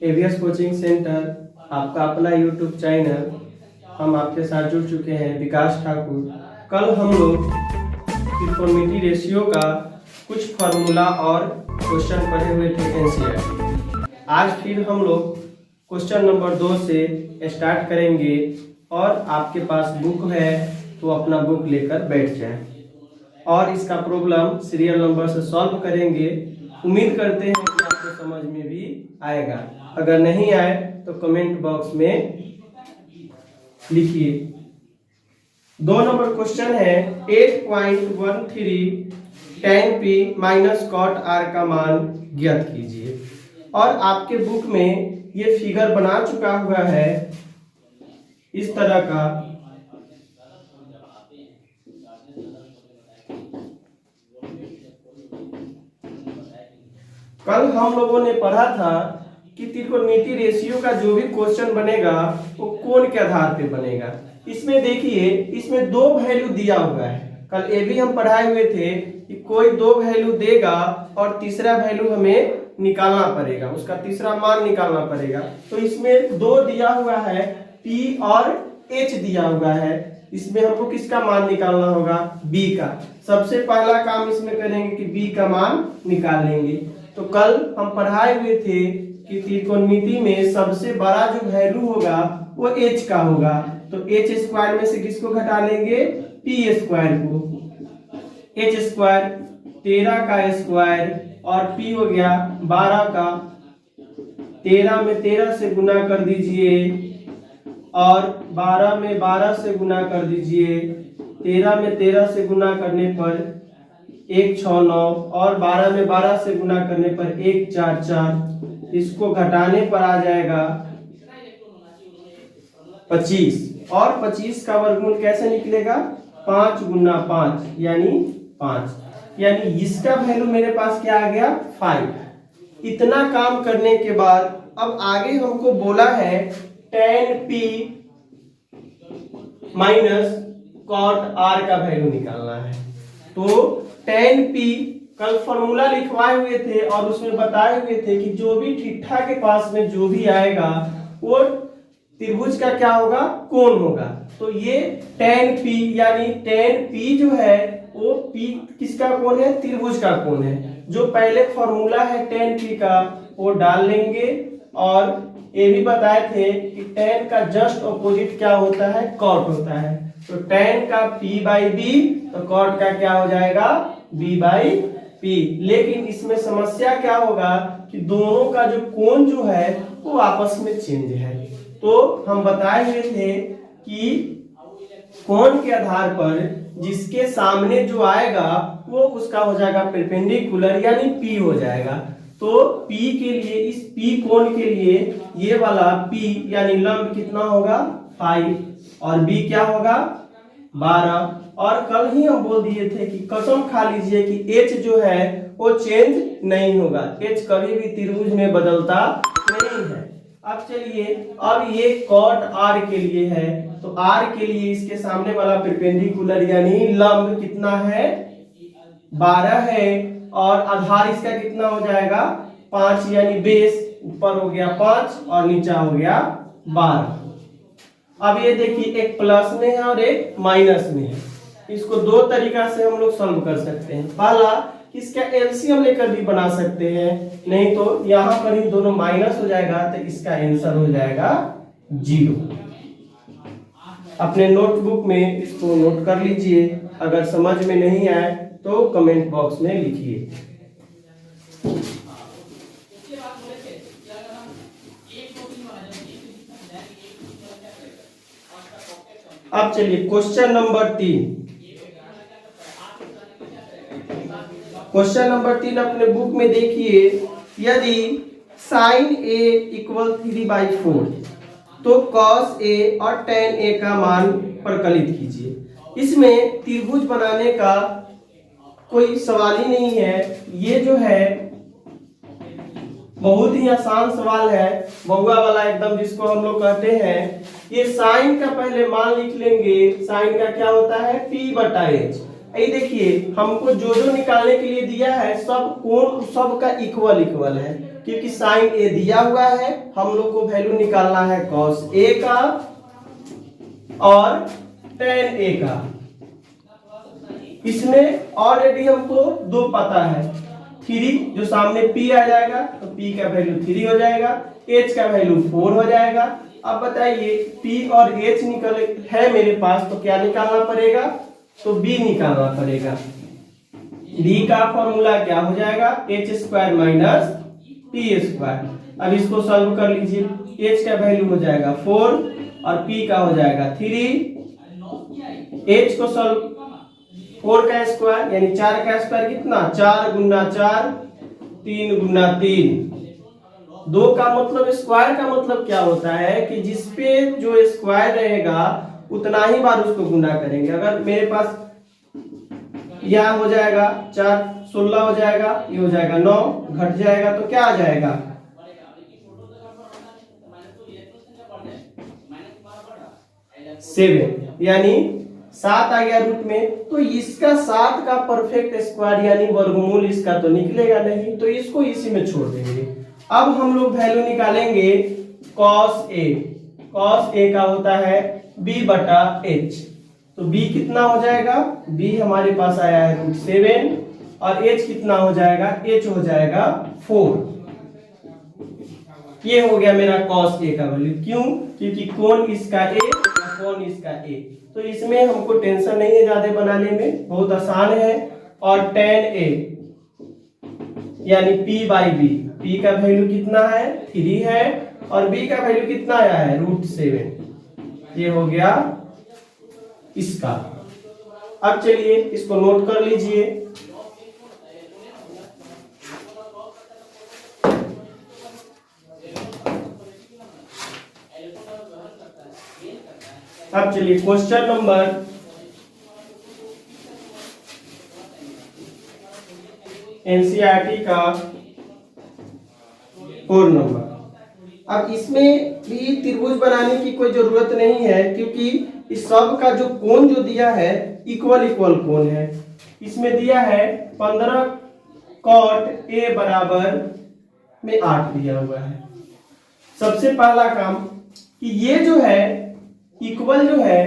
ABS coaching centre, आपका अपना YouTube channel. हम आपके साथ जुड़ चुके हैं, विकास ठाकुर। कल हम लोग त्रिकोणमिति रेशियो का कुछ फार्मूला और क्वेश्चन पढ़े हुए थे एनसीईआरटी। आज फिर हम लोग क्वेश्चन नंबर 2 से स्टार्ट करेंगे, और आपके पास बुक है तो अपना बुक लेकर बैठ जाएं और इसका प्रॉब्लम सीरियल नंबर से सॉल्व करेंगे। उम्मीद करते हैं कि आपको समझ में भी आएगा। अगर नहीं आए तो कमेंट बॉक्स में लिखिए। 2 नंबर क्वेश्चन है 8.13 tan p minus cot r का मान ज्ञात कीजिए। और आपके बुक में ये फिगर बना चुका हुआ है इस तरह का। कल हम लोगों ने पढ़ा था कि त्रिकोणमिति रेशियो का जो भी क्वेश्चन बनेगा वो कोण के आधार पे बनेगा। इसमें देखिए, इसमें 2 वैल्यू दिया हुआ है। कल ये भी हम पढ़ाए हुए थे कि कोई 2 वैल्यू देगा और तीसरा वैल्यू हमें निकालना पड़ेगा, उसका तीसरा मान निकालना पड़ेगा। तो इसमें 2 दिया हुआ है, P और H दिया हुआ है। इसमें हमको किसका मान निकालना होगा? B का। सबसे पहला काम इसमें करेंगे कि B का मान निकाल लेंगे। तो कल हम पढ़ाए हुए थे कि त्रिकोणमिति में सबसे बड़ा जो वैल्यू होगा वो h का होगा। तो h स्क्वायर में से किसको घटा लेंगे? p स्क्वायर को। h स्क्वायर 13 का स्क्वायर और p हो गया 12 का। 13 में 13 से गुना कर दीजिए और 12 में 12 से गुना कर दीजिए। 13 में 13 से गुना करने पर 1 6 9 और 12 में 12 से गुना करने पर 1 4 4। इसको घटाने पर आ जाएगा 25। और 25 का वर्गमूल कैसे निकलेगा? 5 गुना 5 यानी 5। यानी इसका वैल्यू मेरे पास क्या आ गया? 5। इतना काम करने के बाद अब आगे हमको बोला है tan p minus cot r का वैल्यू निकालना है। तो tan p कल फॉर्मूला लिखवाए हुए थे और उसमें बताए हुए थे कि जो भी ठिठ्ठा के पास में जो भी आएगा वो त्रिभुज का क्या होगा? कोण होगा। तो ये tan p यानी tan p जो है वो p किसका कोण है? त्रिभुज का कोण है। जो पहले फॉर्मूला है tan p का वो डाल लेंगे। और ये भी बताए थे कि tan का जस्ट ऑपोजिट क्या होता है? cot होता है। तो tan का p बाई b, तो cot का क्या हो जाएगा? b by p। लेकिन इसमें समस्या क्या होगा कि दोनों का जो कोण जो है वो आपस में चेंज है। तो हम बताए हुए थे कि कोण के आधार पर जिसके सामने जो आएगा वो उसका हो जाएगा परपेंडिकुलर यानी p हो जाएगा। तो p के लिए, इस p कोण के लिए ये वाला p यानी लंब कितना होगा? 5 और b क्या होगा? 12। और कल ही हम बोल दिए थे कि कसम खा लीजिए कि h जो है वो चेंज नहीं होगा। h कभी भी त्रिभुज में बदलता नहीं है। अब चलिए, अब ये cot r के लिए है तो r के लिए इसके सामने वाला परपेंडिकुलर यानी लंब कितना है? 12 है। और आधार इसका कितना हो जाएगा? 5 यानी बेस ऊपर हो गया 5 और नीचा हो गया 12। अब ये देखिए, एक प्लस में है और एक माइनस में है। इसको 2 तरीका से हम लोग सॉल्व कर सकते हैं। पहला, इसका एलसीएम लेकर भी बना सकते हैं, नहीं तो यहाँ पर ही दोनों माइनस हो जाएगा तो इसका आंसर हो जाएगा 0। अपने नोटबुक में इसको नोट कर लीजिए। अगर समझ में नहीं आए तो कमेंट बॉक्स में लिखिए। अब चलिए क्वेश्चन नंबर 3। क्वेश्चन नंबर 3 अपने बुक में देखिए, यदि sin a इक्वल 3/4 तो cos a और tan a का मान प्रकलित कीजिए। इसमें त्रिभुज बनाने का कोई सवाल ही नहीं है। ये जो है बहुत ही आसान सवाल है, बहुआ वाला एकदम, जिसको हम लोग कहते हैं। ये साइन का पहले मान लिख लेंगे। साइन का क्या होता है? p/h। ये देखिए, हमको जो जो निकालने के लिए दिया है सब कोण सबका इक्वल इक्वल है। क्योंकि साइन ए दिया हुआ है, हम लोग को वैल्यू निकालना है कॉस ए का और टेन ए का। इसमें ऑलरेडी हमको दो पता है, 3 जो सामने p आ जाएगा तो p का वैल्यू 3 हो जाएगा, h का वैल्यू 4 हो जाएगा। अब बताइए p और h निकल है मेरे पास, तो क्या निकालना पड़ेगा, तो b निकालना पड़ेगा। b का फॉर्मूला क्या हो जाएगा, h square minus p square. अब इसको सॉल्व कर लीजिए, h का वैल्यू हो जाएगा 4 और p का हो जाएगा 3। h को सॉल्व 4 का स्क्वायर यानी 4 का स्क्वायर कितना, 4 गुना 4 3 गुना 3। 2 का मतलब स्क्वायर का मतलब क्या होता है कि जिसपे जो स्क्वायर रहेगा उतना ही बार उसको गुना करेंगे। अगर मेरे पास यह हो जाएगा 4 16 हो जाएगा, ये हो जाएगा 9, घट जाएगा तो क्या आ जाएगा, 7 यानी 7 आ गया रूट में। तो इसका 7 का परफेक्ट स्क्वायर यानी वर्गमूल इसका तो निकलेगा नहीं, तो इसको इसी में छोड़ देंगे। अब हम लोग वैल्यू निकालेंगे cos a। cos a का होता है b बटा h, तो b कितना हो जाएगा, b हमारे पास आया है √7 और h कितना हो जाएगा, h हो जाएगा 4। ये हो गया मेरा cos a का वैल्यू। क्यों, क्योंकि कोण इसका a कोण इसका a, तो इसमें हमको टेंशन नहीं है ज्यादा बनाने में, बहुत आसान है। और tan a यानी p बाई b, p का वैल्यू कितना है 3 है और b का वैल्यू कितना आया है √7, ये हो गया इसका। अब चलिए इसको नोट कर लीजिए। अब चलिए क्वेश्चन नंबर एनसीईआरटी का 4 नंबर। अब इसमें भी त्रिभुज बनाने की कोई जरूरत नहीं है, क्योंकि इस सब का जो कोण जो दिया है इक्वल कोण है। इसमें दिया है 15 cot a बराबर में 8 दिया हुआ है। सबसे पहला काम कि ये जो है इक्वल जो है,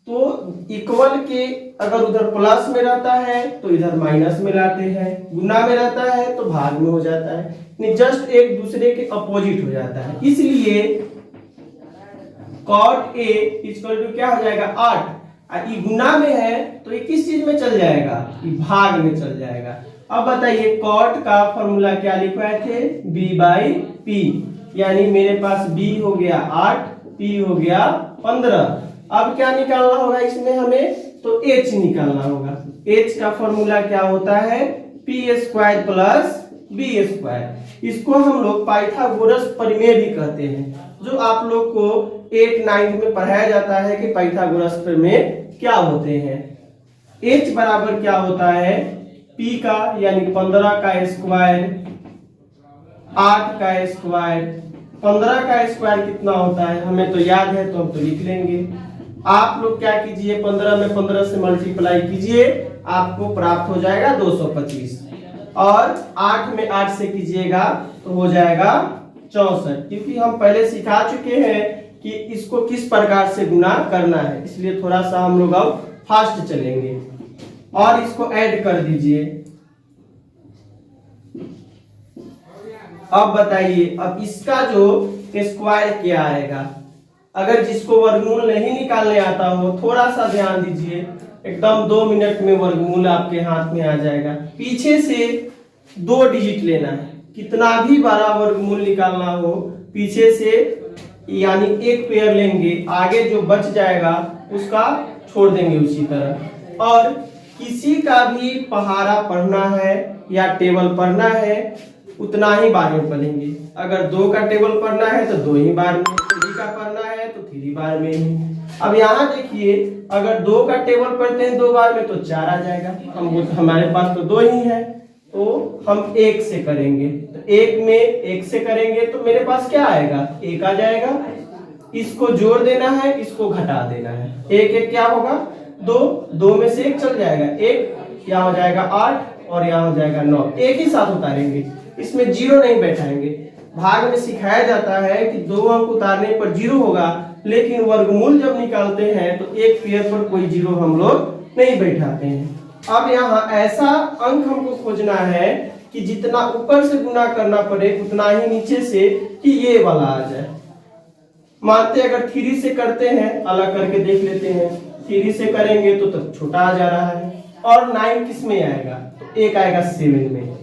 तो इक्वल के अगर उधर प्लस में रहता है तो इधर माइनस में लाते हैं, गुना में रहता है तो भाग में हो जाता है, जस्ट एक दूसरे के अपोजिट हो जाता है। इसलिए cot a इक्वल टू क्या हो जाएगा 8, ये गुना में है तो ये किस चीज में चल जाएगा, ये भाग में चल जाएगा। अब बताइए cot का फॉर्मूला क्या लिखवाए थे, b बाई p, यानी मेरे पास b हो गया 8, p हो गया 15। अब क्या निकालना होगा इसमें हमें, तो h निकालना होगा। h का फॉर्मूला क्या होता है, p square plus b square. इसको हम लोग पाइथागोरस प्रमेय भी कहते हैं, जो आप लोग को 8-9 में पढ़ाया जाता है कि पाइथागोरस प्रमेय क्या होते हैं। h बराबर क्या होता है, p का यानी 15 का स्क्वायर 8 का स्क्वायर। 15 का स्क्वायर कितना होता है हमें तो याद है, तो हम तो लिख लेंगे। आप लोग क्या कीजिए, 15 में 15 से मल्टीप्लाई कीजिए, आपको प्राप्त हो जाएगा 225, और 8 में 8 से कीजिएगा तो हो जाएगा 64, क्योंकि हम पहले सिखा चुके हैं कि इसको किस प्रकार से गुना करना है, इसलिए थोड़ा सा हम लोग अब फास्ट चलेंगे। और इसको ऐड कर दीजिए। अब बताइए, अब इसका जो स्क्वायर क्या आएगा, अगर जिसको वर्गमूल नहीं निकालने आता हो थोड़ा सा ध्यान दीजिए, एकदम 2 मिनट में वर्गमूल आपके हाथ में आ जाएगा। पीछे से 2 डिजिट लेना है, कितना भी बड़ा वर्गमूल निकालना हो पीछे से यानी एक पेयर लेंगे, आगे जो बच जाएगा उसका छोड़ देंगे उसी तरह। और किसी का भी पहाड़ा पढ़ना है या टेबल पढ़ना है उतना ही बार में पढ़ेंगे। अगर 2 का टेबल पढ़ना है तो 2 ही बार में, 3 का पढ़ना है तो 3 बार में ही। अब यहाँ देखिए, अगर 2 का टेबल पढ़ते हैं 2 बार में तो 4 आ जाएगा, हमारे पास तो 2 ही है, तो हम 1 से करेंगे, तो 1 में 1 से करेंगे तो मेरे पास क्या आएगा, 1 आ जाएगा। इसको जोड़ देना है, इसको घटा देना है, 1 क्या होगा 2, 2 में से 1 चल जाएगा, 1 यहाँ हो जाएगा 8 और यहाँ हो जाएगा 9, एक ही साथ उतारेंगे। इसमें जीरो नहीं बैठाएंगे। भाग में सिखाया जाता है कि 2 अंक उतारने पर जीरो होगा, लेकिन वर्गमूल जब निकालते हैं तो एक पेयर पर कोई जीरो हम लोग नहीं बैठाते हैं। अब यहाँ ऐसा अंक हमको खोजना है कि जितना ऊपर से गुना करना पड़े उतना ही नीचे से, कि ये वाला आ जाए। मानते अगर 3 से करते हैं, अलग करके देख लेते हैं, 3 से करेंगे तो तब छोटा आ जा रहा है। और 9 किस में आएगा? तो एक आएगा 7 में,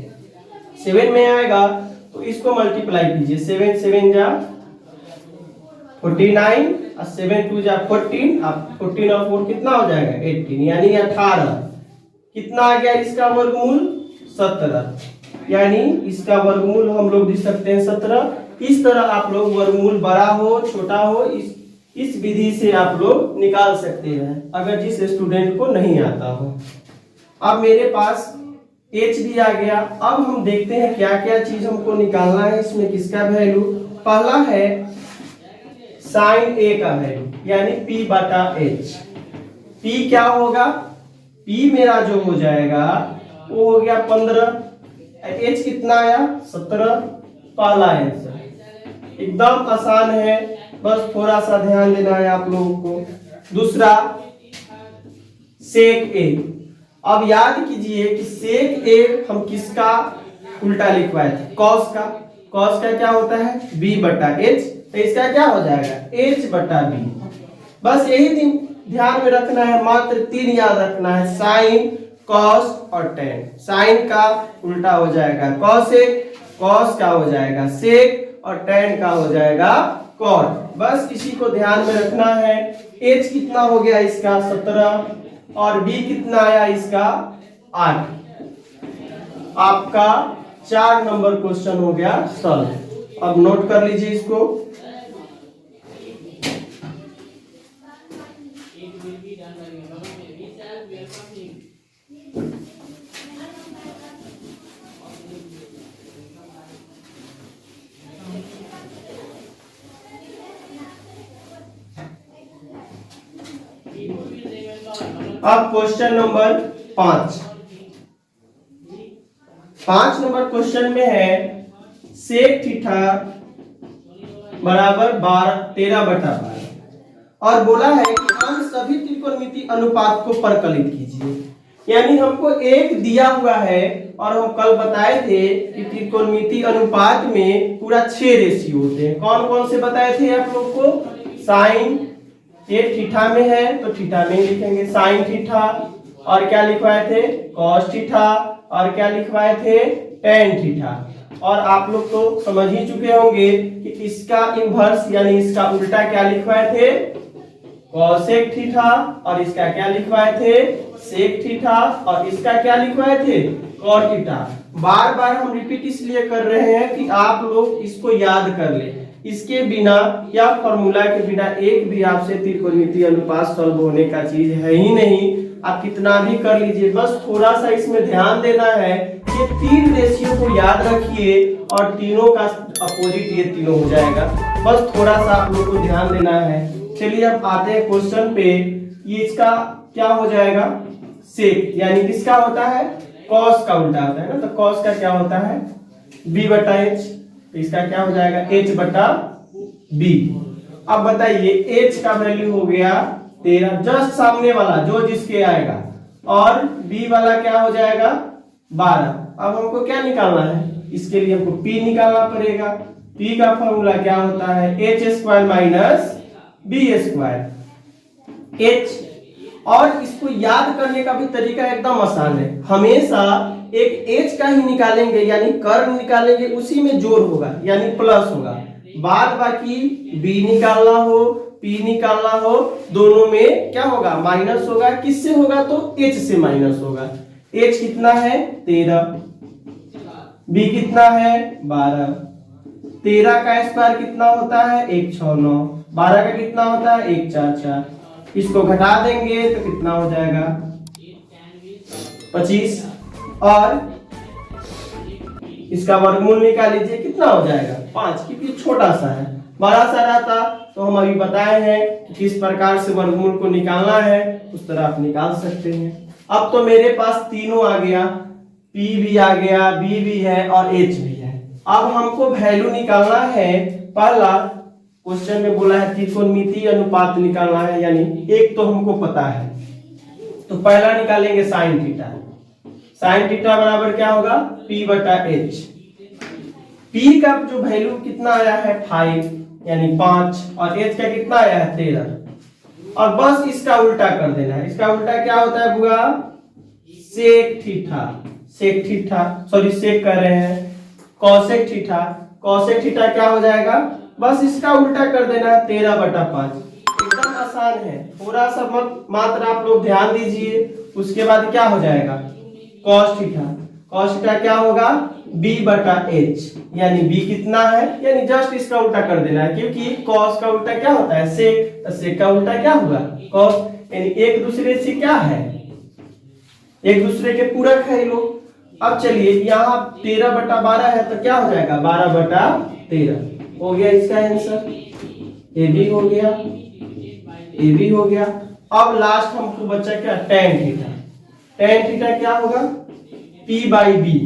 7 में आएगा तो इसको मल्टीप्लाई कीजिए। 7 7 जा 49 और 7 2 जा 14, अब 14 और 4 कितना हो जाएगा? 18, यानी 18। कितना आ गया इसका वर्गमूल? 17, यानी इसका वर्गमूल हम लोग लिख सकते हैं 17। इस तरह आप लोग वर्गमूल बड़ा हो छोटा हो इस विधि से आप लोग निकाल सकते हैं, अगर जिस स्टूडेंट को नहीं आता हो। अब मेरे पास h भी आ गया। अब हम देखते हैं क्या क्या चीज हमको निकालना है इसमें, किसका वैल्यू। पहला है साइन a का वैल्यू, यानी p बटा h। p क्या होगा? p मेरा जो हो जाएगा वो हो गया 15, h कितना आया? 17। पहला आंसर एकदम आसान है, बस थोड़ा सा ध्यान देना है आप लोगों को। दूसरा सेक a। अब याद कीजिए कि सेक a हम किसका उल्टा लिखवाए थे? कॉस का। कॉस का क्या होता है? b बटा h, तो इसका क्या हो जाएगा? h बटा b। बस यही ध्यान में रखना है, मात्र 3 याद रखना है, साइन, कॉस और टेन। साइन का उल्टा हो जाएगा कॉसेक, कॉस का हो जाएगा सेक और टेन का हो जाएगा कॉट। बस इसी को ध्यान में रखना है। h कितना हो गया इसका? 17 और b कितना आया इसका? 8। आपका 4 नंबर क्वेश्चन हो गया सॉल्व। अब नोट कर लीजिए इसको। अब क्वेश्चन नंबर 5 नंबर क्वेश्चन में है सेक थीटा बराबर 13 बटा 12 और बोला है कि हम सभी त्रिकोणमिति अनुपात को परकलित कीजिए। यानी हमको एक दिया हुआ है और हम कल बताए थे कि त्रिकोणमिति अनुपात में पूरा 6 रेशियो होते हैं। कौन कौन से बताए थे आप लोग को? साइन, ये थीटा में है तो थीटा में लिखेंगे साइन थीटा, और क्या लिखवाए थे? कॉस थीटा, और क्या लिखवाए थे? Tan theta. और आप लोग तो समझ ही चुके होंगे कि इसका इनवर्स यानी इसका उल्टा क्या लिखवाए थे? कॉसेक थीटा, और इसका क्या लिखवाए थे? सेक थीटा, और इसका क्या लिखवाए थे? Cot theta. बार बार हम रिपीट इसलिए कर रहे हैं कि आप लोग इसको याद कर ले। इसके बिना या फॉर्मूला के बिना एक भी आपसे त्रिकोणमिति अनुपात सॉल्व होने का चीज है ही नहीं। आप कितना भी कर लीजिए, बस थोड़ा सा इसमें ध्यान देना है। ये 3 रेशियो को याद रखिए और तीनों का अपोजिट ये तीनों हो जाएगा। बस थोड़ा सा आप लोग को ध्यान देना है। चलिए अब आते हैं क्वेश्चन पे। ये इसका क्या हो जाएगा? सेक, यानी किसका होता है? कॉस का उल्टा होता है ना, तो कॉस का क्या होता है? b बटा h, तो इसका क्या हो जाएगा? h बटा b। अब बताइए h का वैल्यू हो गया 13, जस्ट सामने वाला जो जिसके आएगा, और b वाला क्या हो जाएगा? 12। अब हमको क्या निकालना है? इसके लिए हमको p निकालना पड़ेगा। p का फॉर्मूला क्या होता है? h square minus b square. h, और इसको याद करने का भी तरीका एकदम आसान है। हमेशा एक h का ही निकालेंगे, यानी कर्व निकालेंगे, उसी में जोड़ होगा यानी प्लस होगा। बाद बाकी b निकालना हो, p निकालना हो, दोनों में क्या होगा? माइनस होगा। किससे होगा? तो h से माइनस होगा। h कितना है? 13, b कितना है? 12। 13 का स्क्वायर कितना होता है? 169। 12 का कितना होता है? 144। इसको घटा देंगे तो कितना हो जाएगा? 25, और इसका वर्गमूल निकाल लीजिए, कितना हो जाएगा? 5, क्योंकि छोटा सा है। बड़ा सा रहता तो हम अभी बताए हैं कि किस प्रकार से वर्गमूल को निकालना है, उस तरह आप निकाल सकते हैं। अब तो मेरे पास तीनों आ गया, p भी आ गया, b भी है और h भी है। अब हमको वैल्यू निकालना है। पहला क्वेश्चन में बोला है त्रिकोणमितीय अनुपात निकालना है, यानी एक तो हमको पता है, तो पहला निकालेंगे साइन थीटा। साइन थीटा बराबर क्या होगा, P बटा H। P का जो वैल्यू कितना आया है 5 यानी 5, और H का कितना आया है 13, और बस इसका उल्टा कर देना है। इसका उल्टा क्या होता है बुआ, sec theta. Sec theta sorry sec कर रहे हैं, कॉसेक थीटा। कॉसेक थीटा क्या हो जाएगा, बस इसका उल्टा कर देना है 13 बटा 5। एकदम आसान है, थोड़ा सा मात्र आप लोग ध्यान दीजिए। उसके बाद क्या हो जाएगा, कॉस थीटा। कॉस थीटा क्या होगा, B बटा H, यानी B कितना है, यानी जस्ट इसका उल्टा कर देना है, क्योंकि कॉस का उल्टा क्या होता है, सेक। तो सेक का उल्टा क्या होगा, कॉस। यानी एक दूसरे से क्या है, एक दूसरे के पूरक है लोग। अब चलिए यहाँ 13 बटा 12 है तो क्या हो जाएगा 12 बटा 13 हो गया इसका आंसर। ये भी हो गया, ये भी हो गया। अब लास्ट हमको बचा क्या, tan थीटा। tan थीटा क्या होगा, P बाई B।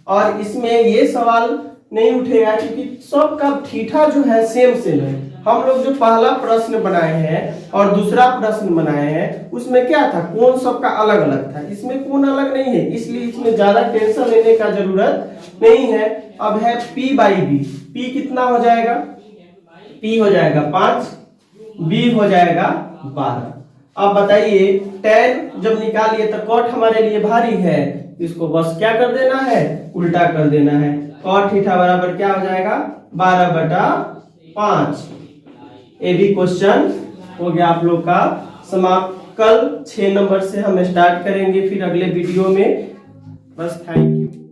और इसमें ये सवाल नहीं उठेगा क्योंकि सबका थीटा जो है सेम सेम है। हम लोग जो पहला प्रश्न बनाए हैं और दूसरा प्रश्न बनाए हैं उसमें क्या था, कोण सबका अलग अलग था, इसमें कोण अलग नहीं है, इसलिए इसमें ज्यादा टेंशन लेने का जरूरत नहीं है। अब है P बाई B। P कितना हो जाएगा, P हो जाएगा 5, B हो जाएगा 12। अब बताइए tan जब निकालिए तो cot हमारे लिए भारी है, इसको बस क्या कर देना है, उल्टा कर देना है। cot थीटा बराबर क्या हो जाएगा 12 बटा 5। ये भी क्वेश्चन हो गया आप लोग का समाप्त। कल 6 नंबर से हम स्टार्ट करेंगे फिर अगले वीडियो में। बस थैंक यू।